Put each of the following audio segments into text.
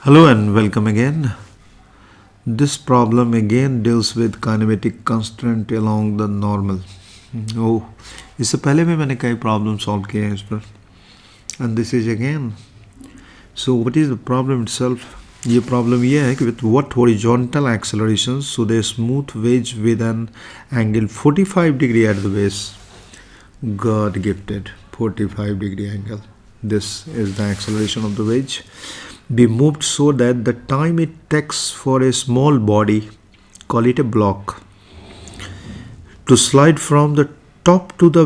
Hello and welcome again. This problem again deals with kinematic constraint along the normal. Oh, इससे पहले भी मैंने कई प्रॉब्लम सॉल्व किए हैं इस पर. And this is again. So what is the problem itself? ये प्रॉब्लम ये है कि with what horizontal acceleration should a smooth wedge with an angle 45 degree at the base? God gifted 45 degree angle. This is the acceleration of the wedge. Be moved so that the time it takes for a small body, call it a block, to slide from the top to the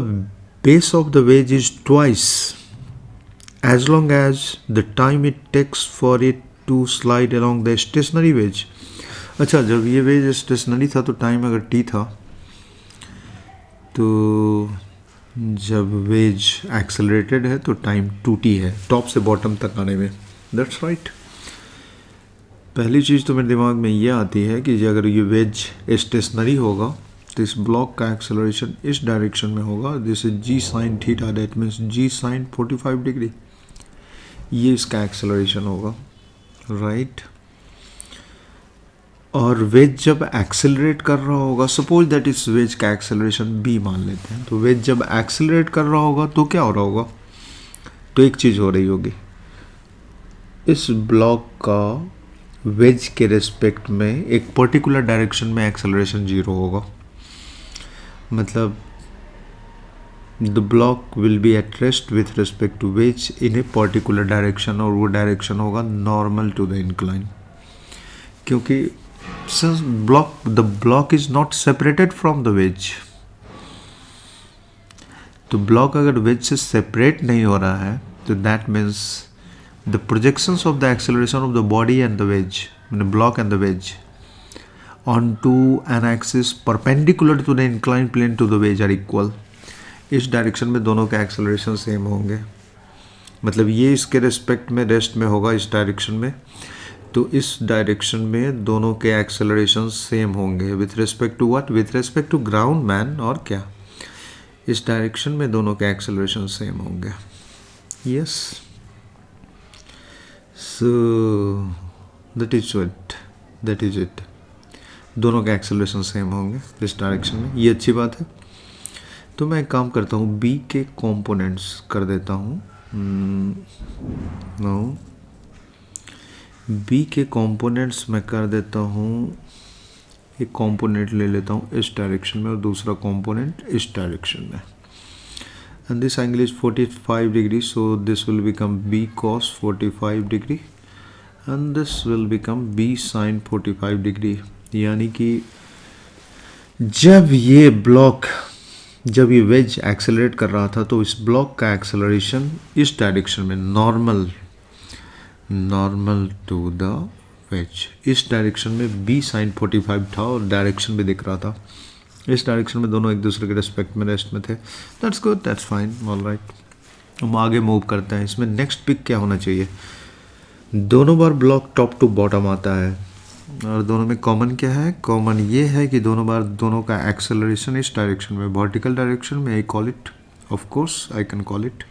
base of the wedge is twice as long as the time it takes for it to slide along the stationary wedge. अच्छा, जब ये veg stationery था तो time अगर T था, तो जब veg accelerated है तो टाइम 2t है टॉप से बॉटम तक आने में. That's right. पहली चीज़ तो मेरे दिमाग में ये आती है कि अगर ये वेज स्टेशनरी होगा तो इस ब्लॉक का एक्सेलरेशन इस डायरेक्शन में होगा. This is g sine theta, that means g sine 45 degree. ये इसका एक्सेलरेशन होगा, राइट. और वेज जब एक्सेलरेट कर रहा होगा, सपोज दैट इस वेज का एक्सेलरेशन बी मान लेते हैं, तो वेज जब एक्सेलरेट कर रहा होगा तो क्या हो रहा होगा? तो एक चीज़ हो रही होगी, इस ब्लॉक का वेज के रिस्पेक्ट में एक पर्टिकुलर डायरेक्शन में एक्सेलरेशन जीरो होगा. मतलब the block will be at rest with respect to wedge in a particular direction, और वो डायरेक्शन होगा नॉर्मल टू द इंक्लाइन. क्योंकि since the block is not separated from the wedge, तो block अगर wedge से separate नहीं हो रहा है तो that means the projections of the acceleration of the body and the wedge, the block and the wedge, onto an axis perpendicular to the inclined plane to the wedge are equal. इस direction में दोनों के acceleration same होंगे. मतलब ये इसके respect में rest में होगा इस डायरेक्शन में, तो इस डायरेक्शन में दोनों के एक्सेलरेशन सेम होंगे. With respect to what? With respect to ground man. और क्या? इस डायरेक्शन में दोनों के एक्सेलरेशन सेम होंगे. Yes. So that is it. दोनों के एक्सेलरेशन सेम होंगे इस डायरेक्शन में. ये अच्छी बात है. तो मैं एक काम करता हूँ, बी के कंपोनेंट्स कर देता हूँ. बी के कंपोनेंट्स मैं कर देता हूँ. एक कंपोनेंट ले लेता हूँ इस डायरेक्शन में और दूसरा कंपोनेंट इस डायरेक्शन में. And this angle is 45 degrees, so this will become b cos 45 degree and this will become b sin 45 degree. यानी कि जब ये वेज एक्सेलरेट कर रहा था तो इस ब्लॉक का एक्सेलरेशन इस डायरेक्शन में नॉर्मल टू द वेज, इस डायरेक्शन में b sin 45 था और डायरेक्शन भी दिख रहा था. इस डायरेक्शन में दोनों एक दूसरे के रिस्पेक्ट में रेस्ट में थे. That's good, that's fine, all right. हम आगे मूव करते हैं. इसमें नेक्स्ट पिक क्या होना चाहिए? दोनों बार ब्लॉक टॉप टू बॉटम आता है और दोनों में कॉमन क्या है? कॉमन ये है कि दोनों बार दोनों का एक्सेलरेशन इस डायरेक्शन में, वर्टिकल डायरेक्शन में. I call it, of course I can call it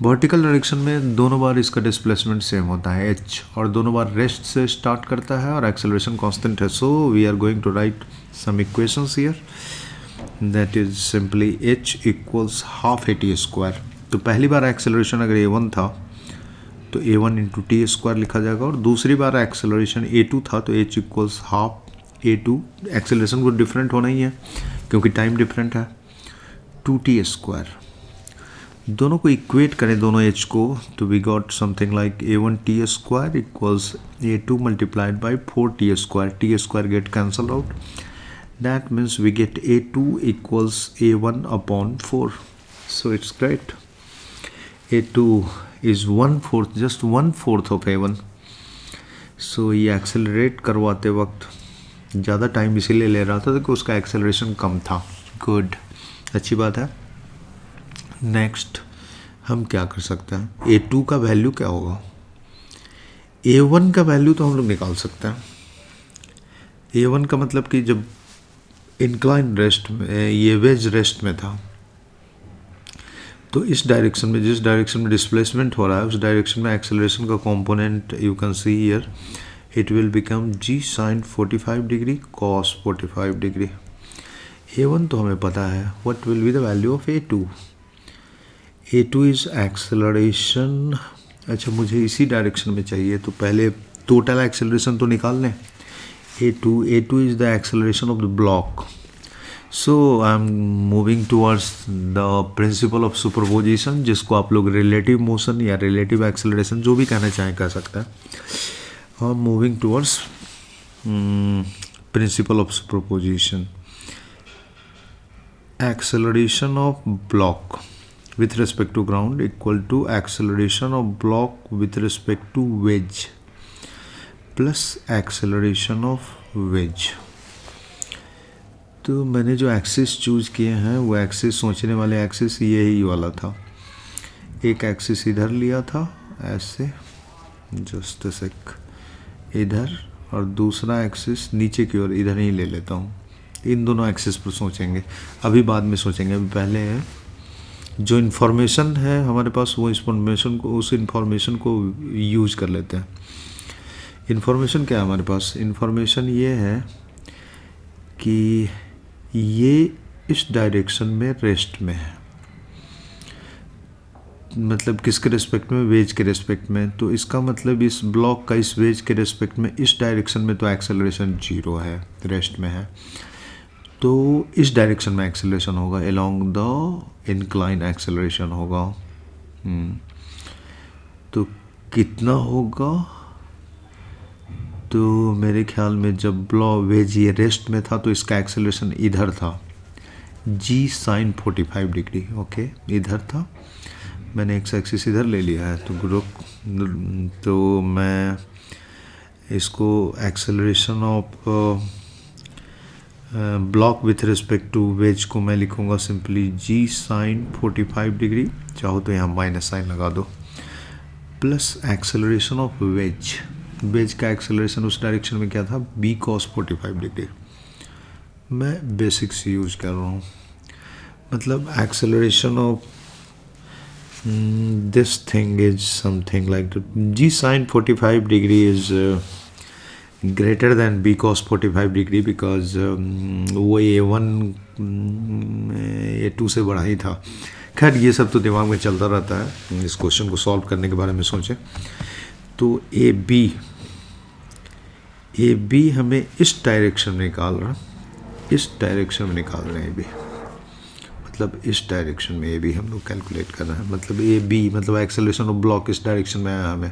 vertical direction में. दोनों बार इसका डिस्प्लेसमेंट सेम होता है h, और दोनों बार रेस्ट से स्टार्ट करता है और एक्सेलरेशन कांस्टेंट है. So we are going to write some equations here. That is simply h equals half a t square. तो पहली बार एक्सेलरेशन अगर a1 था तो a1 इंटू टी स्क्वायर लिखा जाएगा, और दूसरी बार एक्सेलरेशन a2 था तो h equals half a2. Acceleration को डिफरेंट होना ही है क्योंकि टाइम डिफरेंट है. 2t square. दोनों को इक्वेट करें, दोनों h को, तो we got something like a1 t square equals a2 multiplied by 4t square. t square get cancel out. That means we get a2 equals a1 upon 4. So it's great. a2 is 1/4, just 1/4 of a1. So ये accelerate करवाते वक्त ज़्यादा time इसीलिए ले रहा था कि उसका एक्सेलरेशन कम था. गुड, अच्छी बात है. नेक्स्ट हम क्या कर सकते हैं? a2 का वैल्यू क्या होगा? a1 का वैल्यू तो हम लोग निकाल सकते हैं. a1 का मतलब कि जब इंक्लाइन रेस्ट में, ये वेज रेस्ट में था, तो इस डायरेक्शन में, जिस डायरेक्शन में डिस्प्लेसमेंट हो रहा है उस डायरेक्शन में एक्सेलरेशन का component you can see here, it will become g sin 45 degree cos 45 degree. a1 तो हमें पता है, what will be the value of a2? a2 is acceleration. अच्छा, मुझे इसी डायरेक्शन में चाहिए, तो पहले टोटल एक्सेलरेशन तो निकाल लें। a2 is the acceleration of the block. So I am moving towards the principle of superposition, जिसको आप लोग रिलेटिव मोशन या रिलेटिव एक्सेलरेशन जो भी कहना चाहें कह सकते हैं। और moving towards principle of superposition, acceleration of block with respect to ground equal to acceleration of block with respect to wedge plus acceleration of wedge। तो मैंने जो एक्सिस चूज किए हैं वो एक्सिस, सोचने वाले एक्सिस यही वाला था। एक एक्सिस इधर लिया था ऐसे, जस्ट सेक इधर, और दूसरा एक्सिस नीचे की ओर इधर ही ले लेता हूँ। इन दोनों एक्सिस पर सोचेंगे, अभी बाद में सोचेंगे, अभी पहले जो इन्फॉर्मेशन है हमारे पास वो उस इन्फॉर्मेशन को यूज कर लेते हैं। इन्फॉर्मेशन क्या है हमारे पास? इन्फॉर्मेशन ये है कि ये इस डायरेक्शन में रेस्ट में है, मतलब किसके रिस्पेक्ट में? वेज के रिस्पेक्ट में। तो इसका मतलब इस ब्लॉक का इस वेज के रिस्पेक्ट में इस डायरेक्शन में तो एक्सेलरेशन 0 है, रेस्ट में है। तो इस डायरेक्शन में एक्सेलरेशन होगा, अलोंग द इंक्लाइन एक्सेलरेशन होगा। तो कितना होगा? तो मेरे ख्याल में जब ब्लॉक वेज ये रेस्ट में था तो इसका एक्सेलरेशन इधर था, g sin 45 डिग्री। ओके, इधर था, मैंने एक्स एक्सिस इधर ले लिया है। तो ग्रुप, तो मैं इसको acceleration of block with respect to wedge को मैं लिखूंगा सिंपली g sin 45 डिग्री, चाहो तो यहाँ माइनस साइन लगा दो, plus acceleration of wedge. Wedge का एक्सेलरेशन उस डायरेक्शन में क्या था? b cos 45 degree. मैं बेसिक्स यूज कर रहा हूँ, मतलब acceleration of this thing is something like that. g sin 45 degree is greater than b cos 45 degree because वो a1 a2 से बड़ा ही था। खैर ये सब तो दिमाग में चलता रहता है, इस क्वेश्चन को सॉल्व करने के बारे में सोचें। तो ए बी हमें इस डायरेक्शन में निकाल रहा, इस डायरेक्शन में निकाल रहे हैं ए बी, मतलब इस डायरेक्शन में ए बी हम लोग कैलकुलेट कर रहे हैं। मतलब ए बी मतलब एक्सेलरेशन ऑफ ब्लॉक इस डायरेक्शन में आया हमें,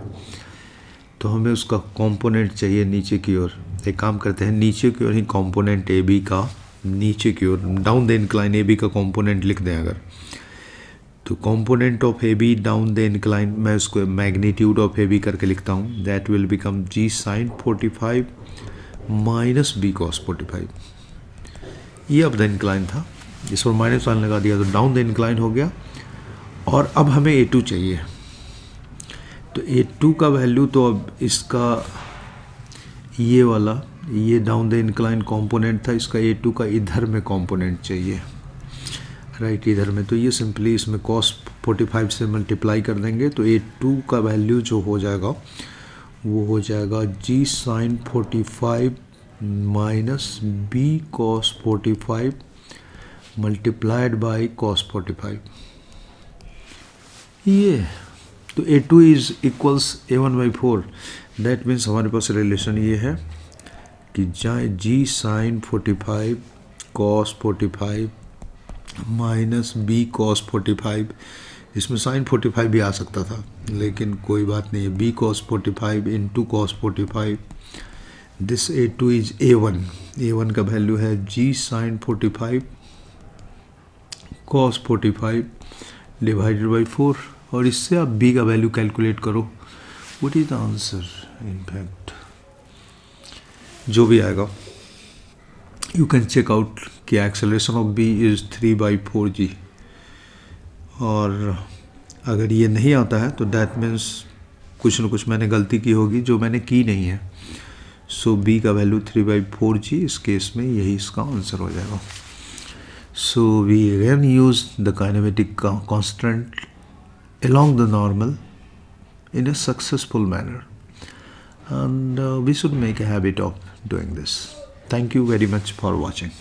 तो हमें उसका कंपोनेंट चाहिए नीचे की ओर। एक काम करते हैं, नीचे की ओर ही कंपोनेंट ए बी का, नीचे की ओर down the incline A B का कंपोनेंट लिख दें अगर, तो component of A B down the incline, मैं उसको मैग्नीट्यूड ऑफ ए बी करके लिखता हूँ। That will become g sin 45 minus b cos 45। ये अब द इंक्लाइन था, इस पर माइनस साइन लगा दिया तो डाउन द इंक्लाइन हो गया। और अब हमें A2 चाहिए, तो A2 का वैल्यू तो अब इसका ये वाला, ये डाउन द इंक्लाइन कंपोनेंट था, इसका A2 का इधर में कंपोनेंट चाहिए, राइट इधर में। तो ये सिंपली इसमें cos 45 से मल्टीप्लाई कर देंगे, तो A2 का वैल्यू जो हो जाएगा वो हो जाएगा g sin 45 minus b cos 45 multiplied by cos 45। ये तो A2 is equals A1/4। That means हमारे पास रिलेशन ये है कि g sin 45 cos 45 minus b cos 45, इसमें sin 45 भी आ सकता था लेकिन कोई बात नहीं है, b cos 45 into cos 45, this A2 is A1 का वैल्यू है g sin 45 cos 45 divided by 4, और इससे आप b का वैल्यू कैलकुलेट करो। What is the answer? In fact जो भी आएगा यू कैन चेक आउट कि acceleration of b is 3/4g। और अगर ये नहीं आता है तो दैट मीन्स कुछ न कुछ मैंने गलती की होगी जो मैंने की नहीं है। सो b का वैल्यू 3/4g, इस केस में यही इसका आंसर हो जाएगा। So we again use the kinematic constant along the normal in a successful manner, and we should make a habit of doing this. Thank you very much for watching.